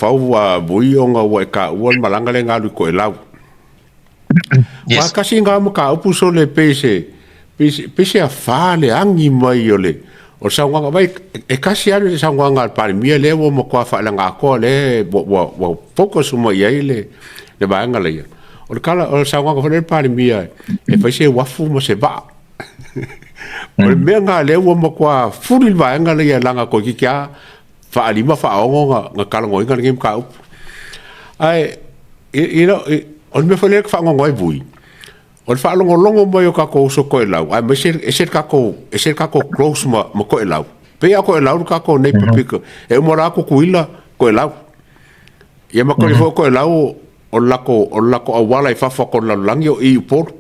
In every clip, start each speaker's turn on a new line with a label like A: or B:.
A: fau bui o nga wa ka ua malanga le ngalu ko elau ma kasi nga mo ka upu so le pese a fale angi mai ole o sa nga vai e kasi anu sa nga pa mi le wo mo kwa fa la nga ko le wo focus mo ye le ba nga le o kala o sa nga ko le pa mi e pese wa fu mo se ba o me nga le wo mo kwa fu le ba nga le la nga ko ki kya fa alima fa ongo nga kala ngoi nga ngim ka up ai on me fole fa ngoi bui on fa longo mo yo ka ko so ko elau ai me ser ka ko close mo ko elau pe ya ko elau ka ko nei pipiko e mo ra ko kuila ko elau ye ma ko fo ko elau on la ko awala fa ko la langyo i por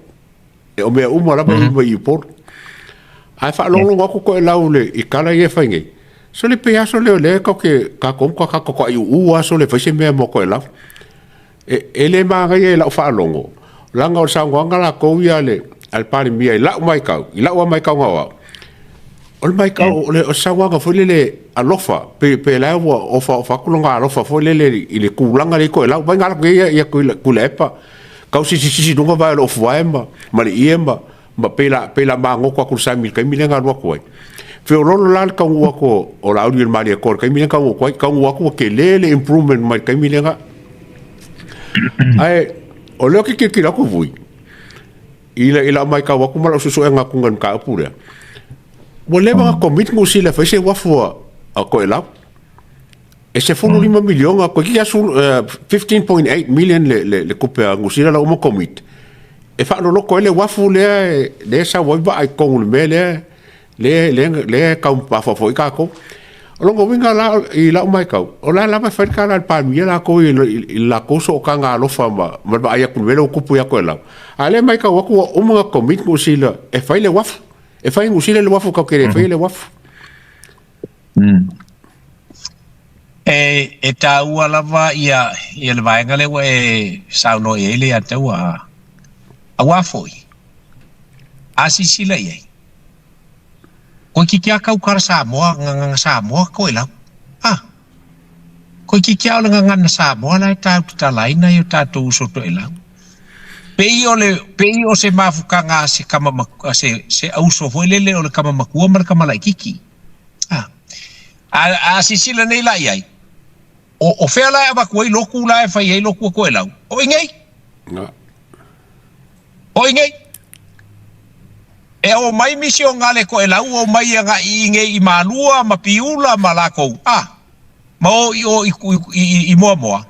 A: e o me mo ra mo i por ai fa longo ko elau le i kala ye fa ngai so le pe aso le ko ke ka ko ai u aso le fese me mo ko la ele ma ga ye la fa longo langa o sa nganga la ko ia le al pari mi la mai ka wa ol mai ka o sa nganga fo le alofa pe la o fa ku longa alofa fo le ile ku langa le ko la ba ngala ke ya ku le pa ka si dunga va lo fo emba ma le iemba ba pe la ma ngo ko sa mi ka mi lenga ro ko fe o lolo la ka ua ko o la audio mali ko ka mi ka ua ko ke le improvement mai ka mi lenga ai o lo ke la ko vui ila mai ka wa ko mala so nga ku ngan ka pura mo le ba commit mo si la fa se wa fo a ko ela e se fo 5 million a ko ki asu 15.8 million le ko pe ngo si la mo commit e fa lo ko le wa fo le sa wa ba ai ko le le ka pa fo ka ko longo winga la i la mai ka o la ba fa ka la pa mi la ko la ko so ka nga lo fa ma ba ya ku velo ku pu ya ko la ale mai ka wa ko o mo commit mo si la e fa le waf e fa ngu si le waf ka ke fa le waf
B: e ta ua lava ia le vai ngale wa e sa no e le ata wa a foi asi sila ye ko ki kia kau kar sa mo nga sa mo ko ila ko ki kia nga nga sa mo la ta lai na yo ta tu so to ila pe o se mafuka nga se kama se auso foi lele o le kama makua mar kama la kiki a sisila nei la ai o fe la ba ko lo ku la fa ye lo ku ko ila o ingei e o mai misio ngale ko ela o mai nga inge i malua ma piula malako ma o i mo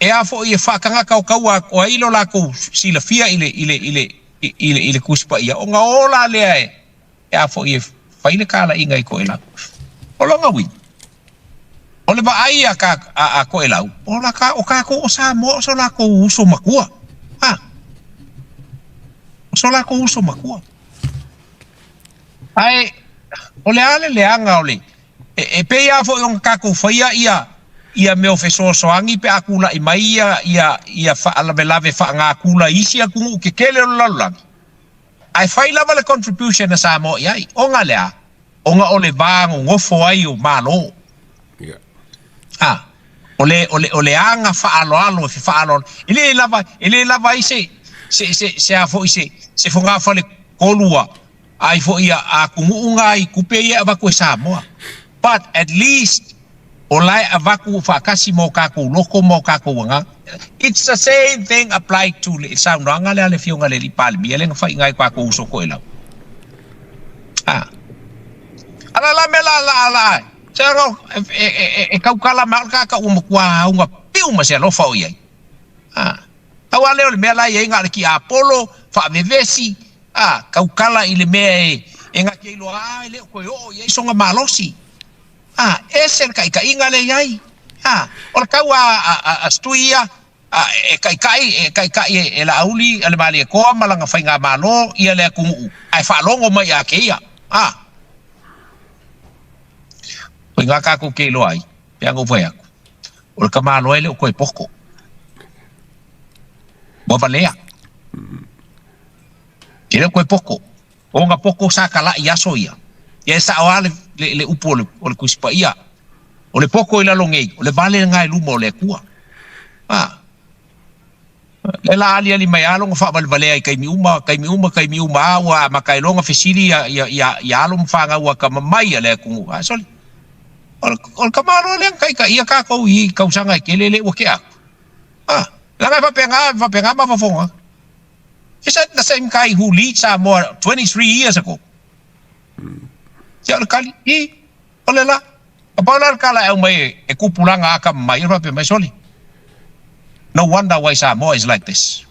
B: e a fo i fa kanga ka o ilo la ko sila fia ile kuspa ia o nga ola le e a fo i fa ile kala inga i ko ela o lo nga wi o le ba ai a ko ela o la ka o ka ko o sa mo so la ko uso makua so la ko uso makua ai o le ale le anga ole e pe ia fo yon kako faia ia me ofeso soangi pe akula i mai ia fa ala belave fa nga akula isi aku ke kele lalla ai fai lava le contribution na sa mo ia o nga le o le bango ngofo ai o malo o le anga fa alo ile lava se afo se fo nga fa le kolua ai fo ia a kunga i kupe ia va ko Samoa but at least olai avaku fa kasi mo ka ko loko mo ka ko nga it's the same thing applied to le sound nga le fio nga le pal mi le fa ngai kwa ko uso ko ela ala la mela sero e kaukala marka ka kwa unga piu ma se lo fa ia awale le mela ia nga ki Apollo fa vevesi kaukala ile me nga ke lo ile ko yo ye songa malosi esen kai inga le yai o ka wa astuia kai e la auli ale mali ko malanga fainga malo ia le ku ai fa longo mai a ke ia ko nga ka ko ke lo ai ya go foi aku o ka malo ele ko e poko bo valea kira ko poko o nga poko sa kala ia soia ia sa wale le upole o le kuspa ia o le poko i lalo ngei, o le vale ngai luma o le kua. Le la ali mai alo nga fa vale ai kai mi uma wa makai longa fesiri ya alo mfanga wa kama mai le ku asol ol kamaro le kai ia ka ko I kausanga kelele o ke a la ngai va penga ma fonga. Is that the same guy who leads Samoa 23 years ago? Siya kali ole la apalar kala au mai e kupulanga aka mai va pe mai soli. No wonder why Samoa is like this.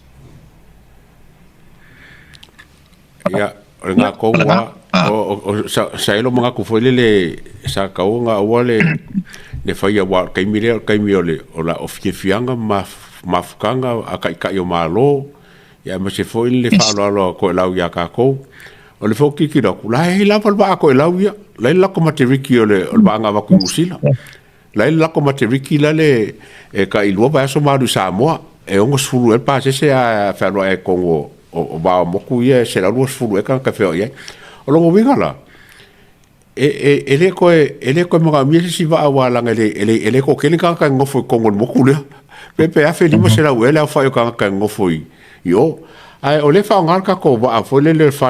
A: Ya, nga ko wa o sa ilo mga ku foi le sa ka nga wale ne fai wa kai mi ole o la ofianga mafukanga aka ka yo malo ya ma se foi le fa lo ko la ya ka ko o le foki ki do la la pa ko la ya la ko materiki ole o ba nga va ku musila la ko materiki la le e ka ilua ba so ma du Samoa e ongo sulu e pa se a fa lo e Kongo o ba mo ku ye se la lu sulu e ka fe ye o lo winga la ele ko mo mi si va wa la ele ko ke ka ngofo Kongo mo ku le pepe a fe limo se la wela fa yo ka ngofo yo ai o le fa ngal ka ko ba fo le fa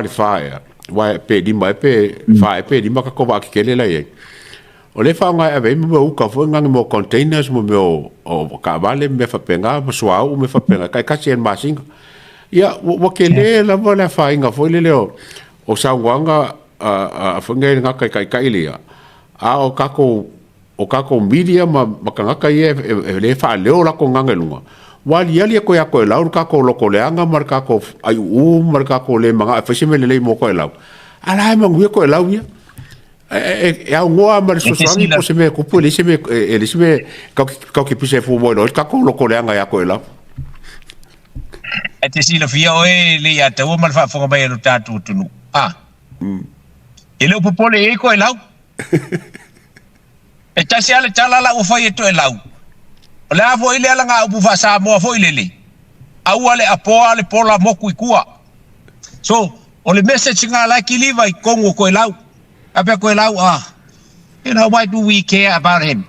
A: wa pe di mai pe fa pe di ma ka ko ba ke le la ye o le fa ngai ave mo ka fo ngang mo containers mo o ka vale me fa penga mo swa o me fa penga ka chen ma sing ya wo ke le la mo la fa inga fo le o sa wanga a fo ngai nga kai le a o ka ko media ma ka ka ye le fa le o la ko ngang lunga wali ali ko ya ko la ka ko lo ko le anga mar ka ko ai mar ka ko le manga fa se me le mo ko la ala ma ngue ko la wi e a ngoa mar so sangi po se me ko po le se me ka ke pise fu mo ka ko lo ko le anga ya ko la
B: e te sila fia o le ya te o mal fa fo mai no tatu tunu e le po pole e ko la e ta se ale tala la o fa e to e la o le avo ile ala nga upu fa Samoa fo ile le au ale apoa ale pola moku ikua so o le message nga la ki liva I Kongo ko lau ape ko lau you know why do we care about him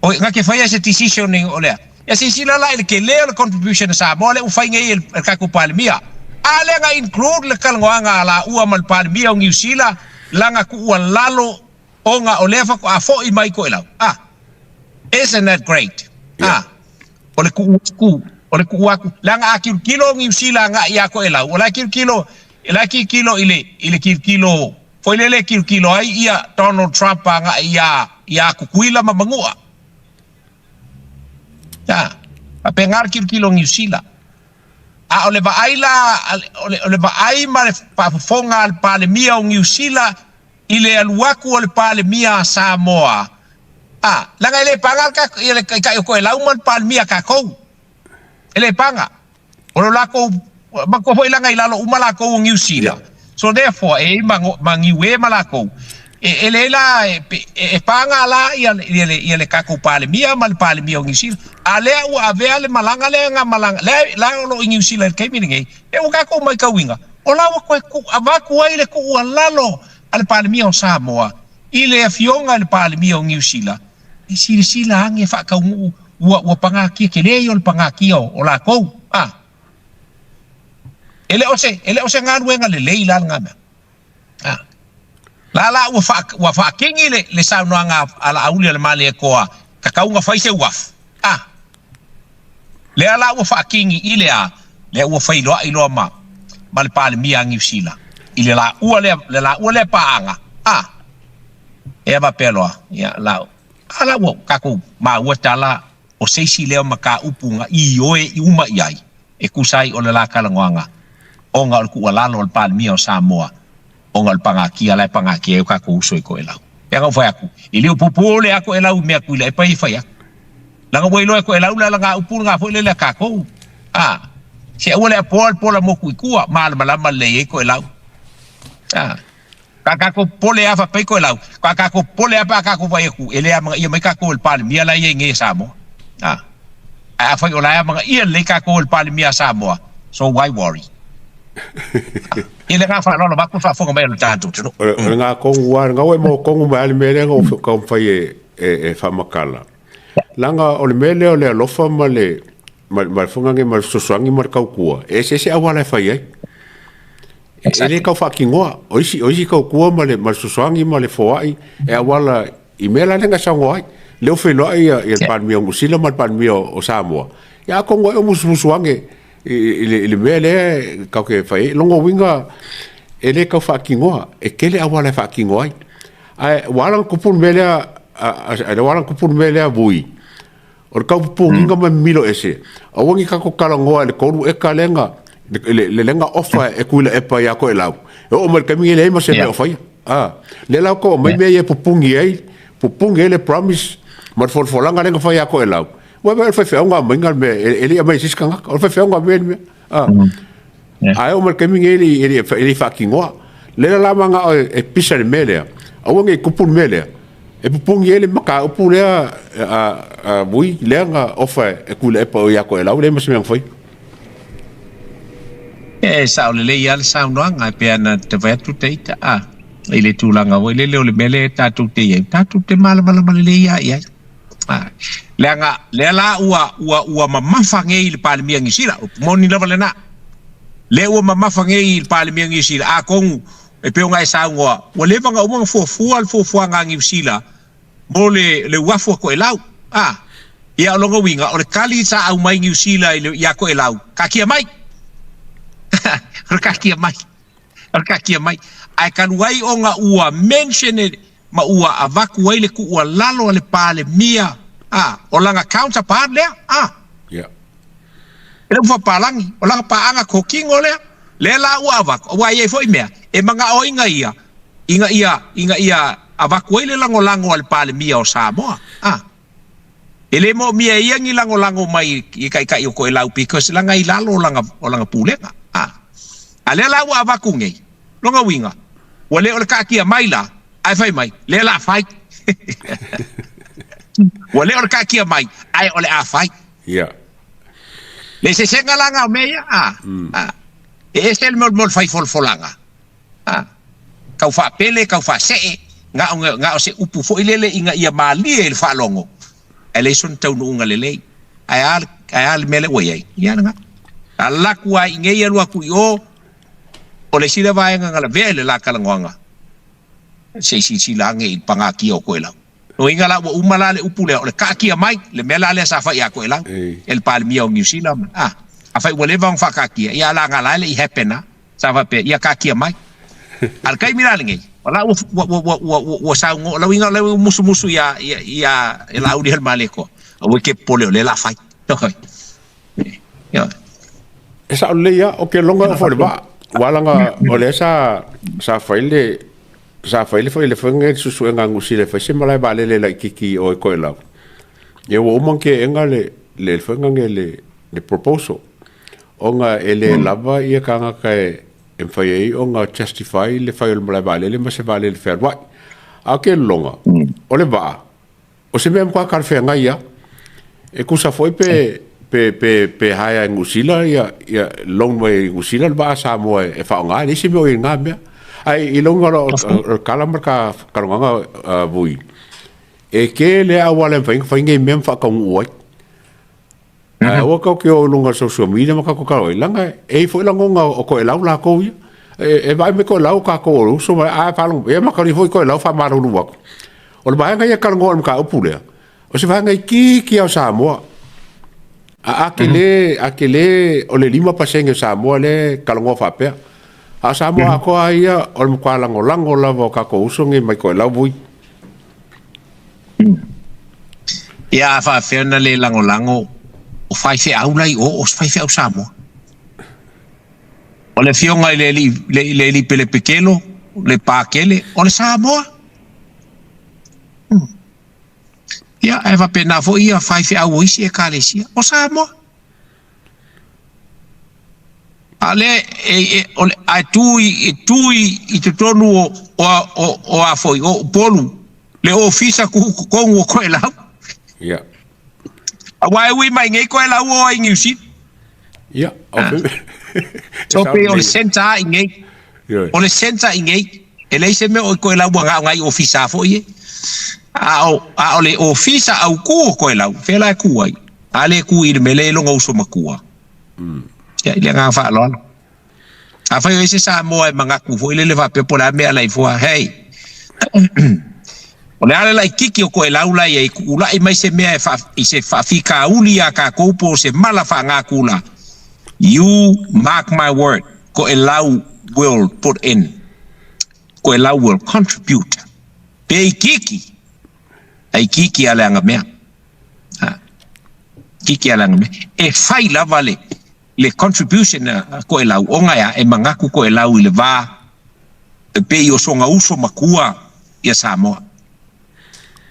B: o nga ke faya se decision o le ya si sila la ile ke le contribution Samoa le u fa ngai el ka ko palmia ale nga include le kalnga la u amal palmia o New Zealand langa ku lalo o nga o le fa ko afo I mai ko lau isn't that great? Ole ku aku langa akil kilo New Zealand nga ya ko ela ola kilo ile kilo foi le kilo ai ia Donald Trump nga ya ku kuila mamangua a pengar kilo New Zealand ole ba ai ma pa fonga al palemia o New Zealand ile aluaku ole palemia Samoa langa ele panga ka ele ka ko ela uman palmia ka ko ele panga o la ko ma ko foi langa ilalo umala ko New Zealand so therefore mangi we malako ele la panga la ele ka ko palmia mal palmia New Zealand ale u ave ale malanga le nga malanga le la lo New Zealand ke mingi e u ka ko mai ka winga o la ko ava ko ile ko lalo al palmia o Samoa ile afionga al palmia o New Zealand sila ang fa ka wa pangaki kele yo pangaki o la ko ele ose nga wenga le leila nga la wa fa kingi le sa no nga ala auli le male ko ka ka nga fa se waf le ala wa fa kingi ile le wa fa ilo ma mal pal mi ang New ile la le paanga e ba pelo ya la ala wo kaku ma watala o seisi leo maka upunga I oe I uma iai e kusai o le la kalangwanga o nga ku alalo al palmia o Samoa o nga pangaki ala pangaki e kaku uso ko elau e nga fa aku ili upupule ako elau me aku le pa ifa ya la nga boilo ko elau la nga upunga fo le kako se ole pola mo ku ikua mal malama le ko elau Kakako pole afa pe ko lau kakako pole apa kakako vai ku ele ama ia mai kako el palmia la ye nge Samoa afa ola ama ia le kako el palmia Samoa so why worry ele nga fa no ba ku fa fo mai tanto
A: nga ko wa nga we mo ko mai le me nga o ko fa ye whamakala. Langa o le mele o le alofa ma le whungange ma sosoangi ma kaukua. Se awala whai ai. E le kau whakingoa. Oisi kaukua ma le sosoangi ma le whawai. E awala I mela lenga sango ai. Leo whenua ia panmia o Musila ma panmia o Samoa. Ia kongo o musuange le mea le kau ke whai. Longo winga e le kau whakingoa. E kele awala whakingoa ai. Ai walang kupun melea walang kupun melea vui. O kau punginga ma milo ese. Awangi kako kalangoa le koru e ka lenga le lenga ofa e kuila e pa ia ko e lau. E o mal kami le ma se me ofa ia. Le lau ko mai me ia pupungi ai. Pupungi le promise ma folanga lenga fa ia ko e lau. Wa ba fa fa nga mengal me ele mai siskanga. O fa fa nga me. Ai o mal kami ele fa kingoa. Le la manga e pisa le melea. Awangi kupun melea. E pupungi ele maka upu lea vui lenga ofa e kule e pa o ia ko e lau le ma se me foi.
B: E sa o le ia le sa noanga pe ana te vai tu teita ile tulanga o le le mele tatu te ia tatu te mala le ia ia lenga le la ua mamafange il palmia ngisira moni lava le na le ua mamafange il palmia ngisira a kong e pe nga sa ngoa o le vanga o fo nga ngisila mo le wafo ko elau ia longa winga o le kali sa au mai ngisila ia ko elau kakia mai Rakakia mai. Ai kanuai o nga ua mention ma ua avaku ai le ku ua lalo le pale mia. O langa counterpart lea.
A: Yeah.
B: Ele ufa palangi. O langa paanga kokingo lea. Le la ua avaku. Ua iei foi mea. E manga o inga ia avaku ai le lango le pale mia o Samoa. Ele mo mia iangi lango mai i kai o ko elau because langa i lalo o langa pulenga. Ale la wa vakunge longa winga wale o ka kia maila ai fai mai le la fai wale o ka kia mai ai ole a fai le se senga langa meia e se el mol fai folanga kau fa pele kau fa se nga o se upu fo ilele inga ia mali el fa longo ele son tau nunga lele ai mele wei ia nga ala kua inge ia lua ku yo o le sila vai ngala vele la kalangonga si la nge panga ki o ko ela no inga la umala le upule o le ka ki mai le mela le sa fa ya ko ela el palmia o New Zealand a fa wole vang fa ka ki ya la ngala le i hapena sa fa pe ya ka ki mai al kai mira nge wala o sa ngo la winga le musu ya el audio el maleko o ke pole le la fa to ya
A: esa le ya o ke longa fo ba walanga ole sa faile foi le fenge susu nga ngusile fa se mala ba le kiki o ko ela ye wo mon ke nga le fenge le proposal onga ele lava ia kanga kai em fai onga justify le fai mala ba le ma se ba le fer wa a ke longa ole ba o se mem kwa kar fe nga ia e kusa foi pe haya ngusila ya long way ngusila ba sa mo e fa nga ni se mo nga me ai ilonga kala marka karanga vui e ke le awala fa nge mem fa ka ngoi o ka ke o longa social media maka ko ka langa e foi langonga o ko ela la ko e vai me ko la ka ko so a fa long e maka ri foi ko ela fa maru lu o ba nga ya karanga ka upule o se va nga ki o sa mo akele o le lima pasenge Samoa le kalongo fa pe a Samoa ko ia o mo kwala ngolango lava ka ko usonge mai ko la vui
B: ia fa fena le langolango o fai fe aulai o fai fe au Samoa o le fionga le pele pequeno le pakele o le Samoa ia e va pena fo ia fai fe au isi e kalesia o Samoa ale ole a tui i te tonu o a foi o polu le ofisa ku kongo ko ela a wai wi mai ngai ko ela o ai ngiusi so pe o le senta ngai o le senta ngai ele se me o ko ela wa ngai ofisa fo ye a o le ofisa au ku ko e lau fe la ku ai ale ku i me le longa uso makua ya ile nga fa lo a fa ese sa mo e manga ku fo ile le va pe pola me ala ifo hey o le ale la kiki ko e lau la e ku la i mai se me fa i se fa fika uli a ka ko po se mala fa nga kula you mark my word ko e lau will put in ko e lau will contribute pe kiki ai kiki ala nga mea kiki ala nga mea e fai lava le contribution ko e lau onga ya e mangaku ko e lau i le va pe i o songa uso makua ia Samoa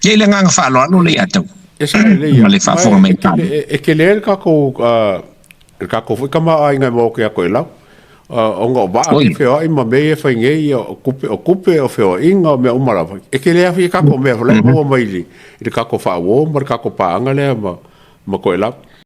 B: ye le nga fa lo le atau le fa fonga me
A: e ke le ka ko foi kama ai ngai mo ke ko e lau onga ba ke fe ai ma me e fa nge o kupe o fe o inga me umara e ke le afi ka ko me le mo mai li ka ko fa wo mar ka ko pa anga le ma ko e lau